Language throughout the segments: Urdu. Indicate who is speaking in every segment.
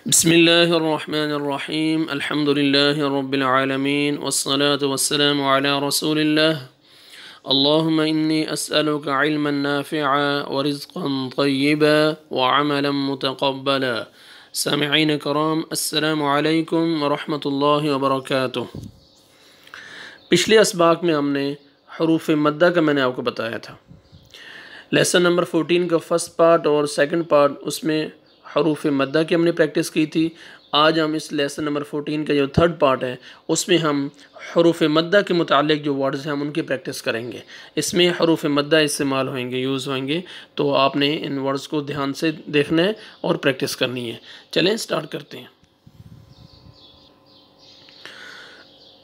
Speaker 1: بسم الله الرحمن الرحيم الحمد لله رب العالمين والصلاة والسلام على رسول الله اللهم إني أسألك علما نافعا ورزقا طيبا وعملا متقبلا سامعين کرام السلام علیکم ورحمۃ اللہ وبرکاتہ۔ پچھلے اسباق میں ہم نے حروف مدہ کا میں نے آپ کو بتایا تھا۔ لیسن نمبر 14 کا فرسٹ پارٹ اور سیکنڈ پارٹ اس میں حروف مدہ کی ہم نے پریکٹس کی تھی۔ آج ہم اس لیسن نمبر 14 کا جو تھرڈ پارٹ ہے اس میں ہم حروف مدہ کے متعلق جو ورڈز ہیں ہم ان کی پریکٹس کریں گے۔ اس میں حروف مدہ استعمال ہوئیں گے، یوز ہوئیں گے، تو آپ نے ان ورڈز کو دھیان سے دیکھنا ہے اور پریکٹس کرنی ہے۔ چلیں سٹارٹ کرتے ہیں۔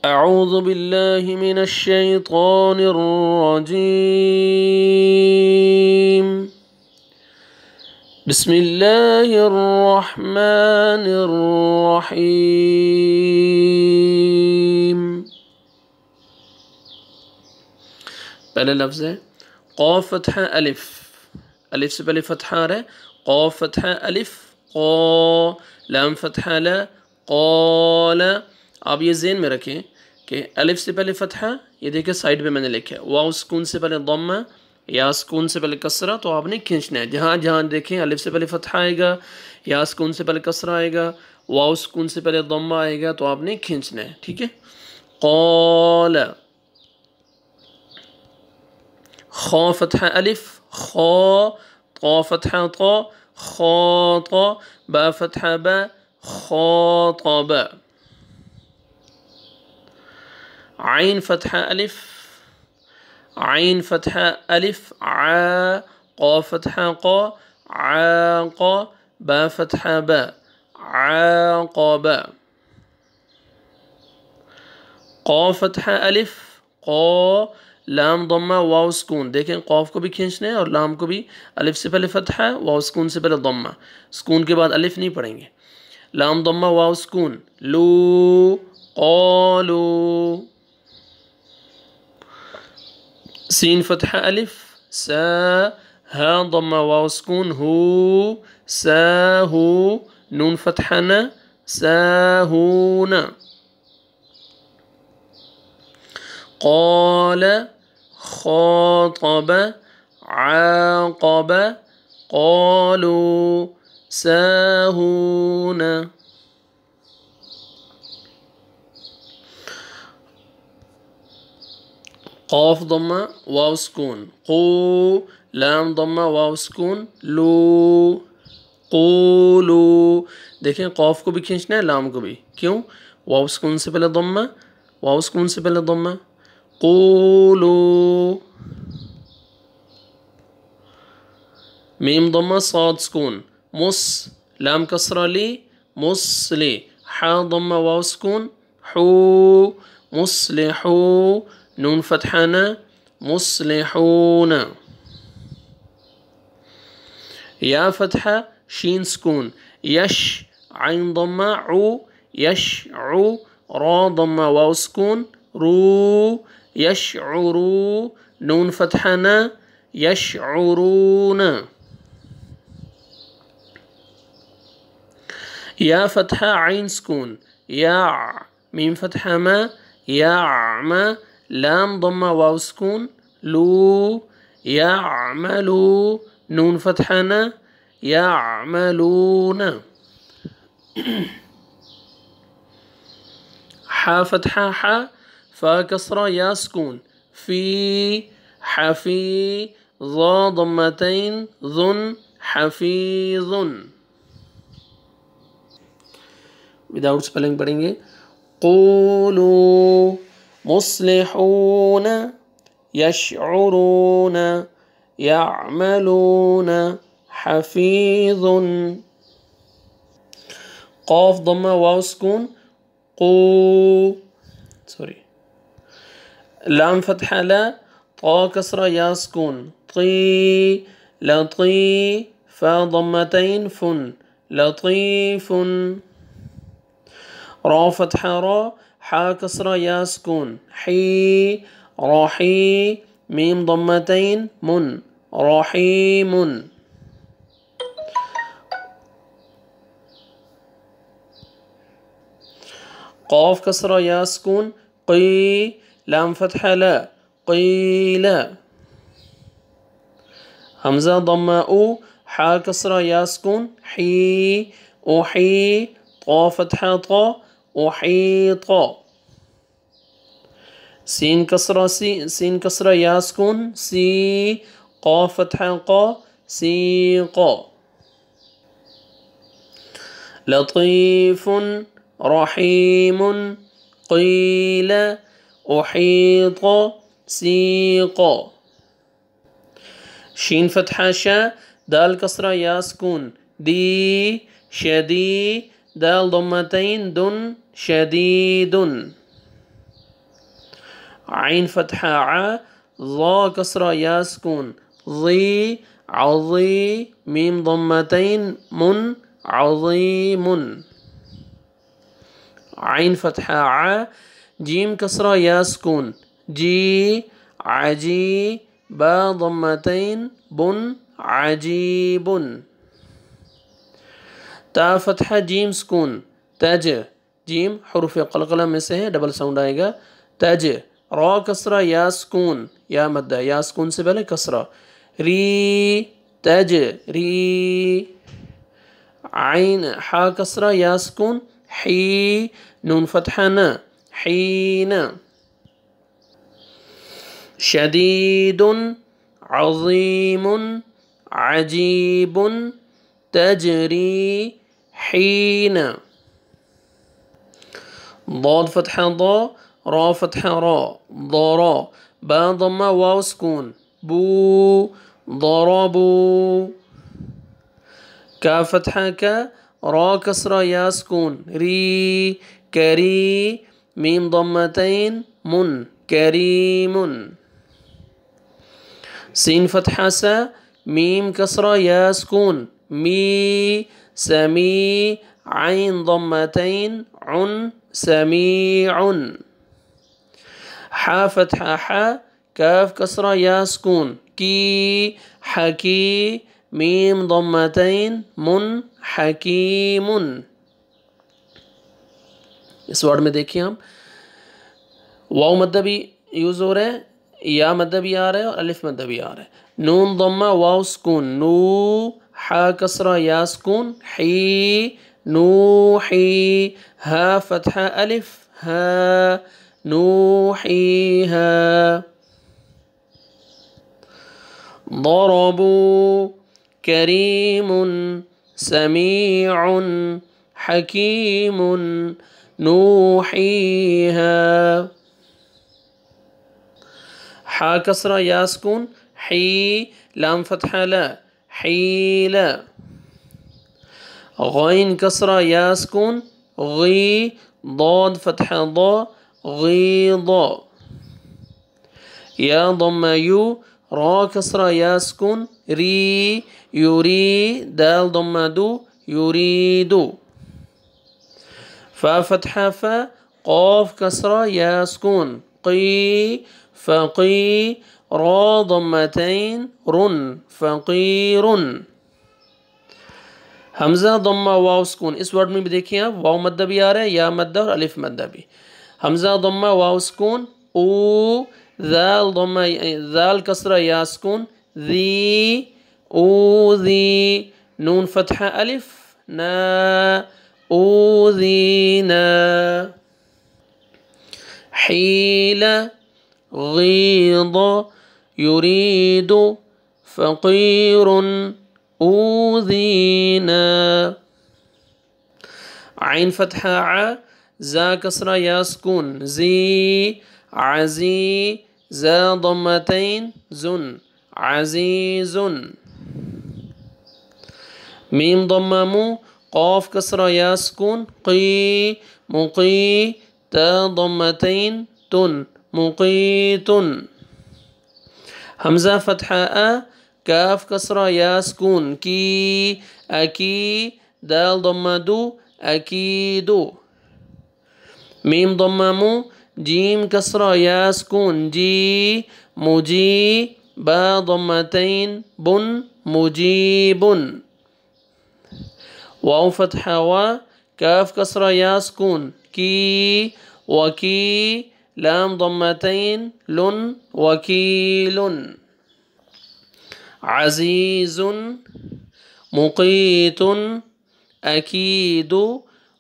Speaker 1: اعوذ باللہ من الشیطان الرجیم بسم اللہ الرحمن الرحیم۔ پہلے لفظ ہے قاف فتحہ الف، الف سے پہلے فتحہ آ رہا ہے، قاف فتحہ الف، قا، لام فتحہ لا، قال۔ آپ یہ ذہن میں رکھیں کہ الف سے پہلے فتحہ، یہ دیکھیں سائڈ پہ میں نے لکھا ہے، واو سکون سے پہلے ضمہ، یا سکون سے پہلے کسرہ، تو آپ نے کھینچنا ہے۔ جہاں جہاں دیکھیں الف سے پہلے فتحہ آئے گا، یا سکون سے پہلے کسرہ آئے گا، واو سکون سے پہلے ضمہ آئے گا، تو آپ نے کھینچنا ہے، ٹھیک ہے۔ قال، خا فتحہ الف، خا، طا فتحہ طا، خاطا، با فتحہ با، خاطب۔ عین فتحہ الف، عین فتحہ الف، عا، قا فتحہ قا، عاقا، با فتحہ با، عاقب۔ قا فتحہ الف، قا، لام ضمہ واو سکون، دیکھیں قاف کو بھی کھینچنا ہے اور لام کو بھی، الف سے پہلے فتحہ، واو سکون سے پہلے ضمہ، سکون کے بعد الف نہیں پڑھیں گے، لام ضمہ واو سکون، لو، قالو۔ سین فتحہ الف، سا، ہا ضمہ واو سکون، ہو، ساہو، نون فتحہ نا، ساہون۔ قال، خاطب، عاقب، قالوا، ساهون۔ قاف ضمہ واو سکون، قو، لام ضمہ واو سکون، لو، قولو۔ دیکھیں قاف کو بھی کھینچنا ہے، لام کو بھی، کیوں؟ واو سکون سے پہلے ضمہ، واو سکون سے پہلے ضمہ، قولو۔ میم ضمہ صاد سکون، مس، لام کسرہ لی، مسلی، حا ضمہ واو سکون، حو، مصلحو، نون فتحہ نا، مصلحون۔ یا فتحہ شین سکون، یش، عین ضمہ عو، یشعو، را ضمہ واو سکون، رو، یشعرو، نون فتحہ نا، یشعرون۔ یا فتحہ عین سکون، یا، میم فتحہ ما، یعم، لام ضمہ واو سکون، لو، یعملو، نون فتحہ نا، یعملون۔ حا فتحہ حا، فا کسرہ یا سکون، فی، حفی، ظا ضمتین، ظن، حفیظن۔ وداؤٹ سپیلنگ پڑھیں گے، قولوا، مصلحون، یشعرون، یعملون، حفیظ۔ قاف ضمہ واو سکون، قو، سوری، لام فتحہ لا، طا کسرہ یا سکون، طی، لطی، فا ضمتین، فن، لطیفن۔ را فتحہ را، حا کسرہ یا سکون، حی، راحی، میم ضمتین، من، رحیم۔ قاف كسرة يا سكون قي، لام فتحة لا قيل. همزة ضمة أو، حا كسرة يا سكون حي أحي، طا فتحة طا أحيط. سين كسرة سين كسرة يا سكون سي، قاف فتحة قا سيق. لطيف رحيم قيل أحيط سيق. شين فتحة شا، دال كسرة يا سكون دي شدي، دال ضمتين دن شديد. عين فتحة ع، ظا كسرة يا سكون ظي عظي، ميم ضمتين من عظيم. عين فتحة ع، جيم كسرة يا سكون جي عجي، با ضمتين بن عجيب. تا فتحة جيم سكون تج، جيم حروف قلقلة میں سے ہے، ڈبل ساؤنڈ آئے گا تج. را کسرہ یا سکون، یا مدہ، یا سکون سے پہلے کسرہ ری تج ری. عین حا کسرہ یا سکون حی، نون فتحہ نا حین. شدید عظیم عجیب تجری حین. ضاد فتحہ ضا، را فتحہ را ضرا، با ضمہ واو سکون بو ضربو. کا فتحہ کا، را کسرہ یا سکون ری کری، میم ضمتین من کریم. سین فتحہ سا، میم کسرہ یا سکون می سمی، عین ضمتین عن سمیع. حا فتحہ حا، کاف کسرہ یا سکون کی حکی، میم ضمتین من حکیم. اس ورڈ میں دیکھیں ہم واو مدہ بھی یوز ہو رہا ہے، یا مدہ بھی آ رہا ہے اور الف مدہ بھی آ رہا ہے. نون ضمہ واو سکون نو، حا کسرہ یا سکون حی نوحی، ہا فتحہ الف ہا نوحیہا. ضربوا کریم سمیع حکیم نوحیہا. حا کسرہ یا سکون حی، لام فتحہ لا حیلا. غین کسرہ یا سکون غی، ضاد فتحہ ضا غیضا. یا ضمہ یو، را کسرہ یا سکون ری یوری، دال ضمہ دو یریدو. فا فتحہ فا، قاف کسرہ یا سکون قی فقی، را ضمتین رن فقیر. حمزہ ضمہ واو سکون، اس ورڈ میں بھی دیکھیں آپ واو مدہ بھی آ رہا ہے، یا مدہ اور الف مدہ بھی. حمزہ ضمہ واو سکون او، ذال ضمہ ذال کسرہ یا سکون ذی او ذی، نون فتحہ الف نا او ذینا. حیل غیض یرید فقیر اوذینا. عین فتحہ ع، زا کسرہ یا سکون زی عزی، زا ضمتین زن عزیز. میم ضمہ مو، قاف کسرہ یا سکون قی مقی، تا ضمتین تن مقیت. حمزہ فتحہ ا، کاف کسرہ یا سکون کی اکی، دال ضمہ دو اکیدو. میم ضمہ مو، جیم کسرہ یا سکون جی مجی، با ضمتین بن مجیب. واو فتحہ وا، کاف کسرہ یا سکون کی وکی لام ضمتین لن وکیل عزیز مقیت اکید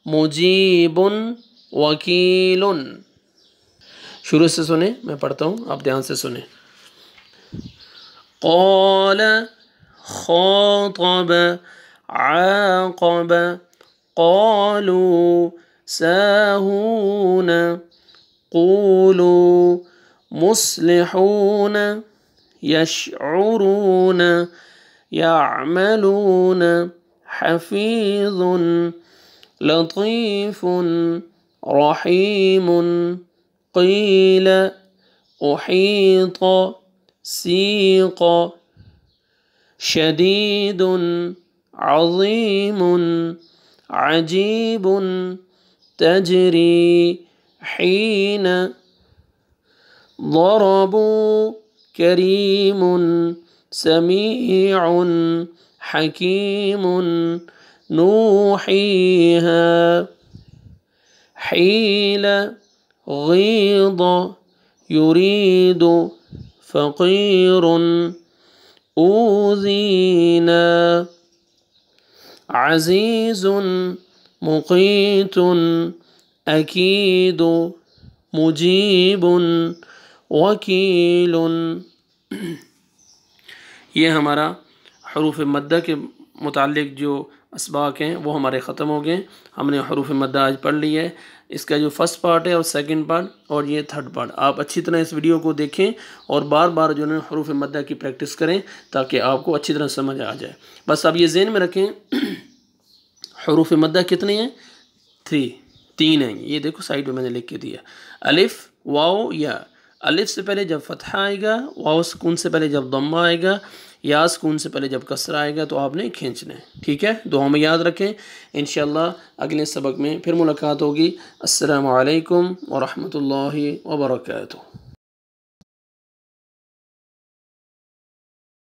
Speaker 1: مجیب وکیل شروع سے سنیں میں پڑھتا ہوں آپ دھیان سے سنیں قال خاطب عاقب قالوا ساهون قولوا مصلحون يشعرون يعملون حفيظ لطيف رحيم قيل أحيط سيق شديد عظيم عجيب تجري حين ضربوا كريم سميع حكيم نوحيها حيل غيض يريد فقير أوذينا عزيز مقيت أكيد مجيب وکیل یہ ہمارا حروف مدہ کے متعلق جو اسباق ہیں وہ ہمارے ختم ہو گئے. ہم نے حروف مدہ آج پڑھ لی ہے. اس کا جو فرسٹ پارٹ ہے اور سیکنڈ پارٹ اور یہ تھرڈ پارٹ آپ اچھی طرح اس ویڈیو کو دیکھیں اور بار بار جو ہے حروف مدہ کی پریکٹس کریں تاکہ آپ کو اچھی طرح سمجھ آ جائے. بس اب یہ ذہن میں رکھیں حروف مدہ کتنے ہیں؟ 3 ہیں. یہ دیکھو سائڈ میں میں نے لکھ کے دیا الف واو یا. الف سے پہلے جب فتحہ آئے گا، واو سکون سے پہلے جب ضمہ آئے گا، یا سکون سے پہلے جب کسرہ آئے گا تو آپ نے کھینچنا ہے. ٹھیک ہے، دعا میں یاد رکھیں. انشاءاللہ اگلے سبق میں پھر ملاقات ہوگی. السلام علیکم ورحمۃ اللہ وبرکاتہ.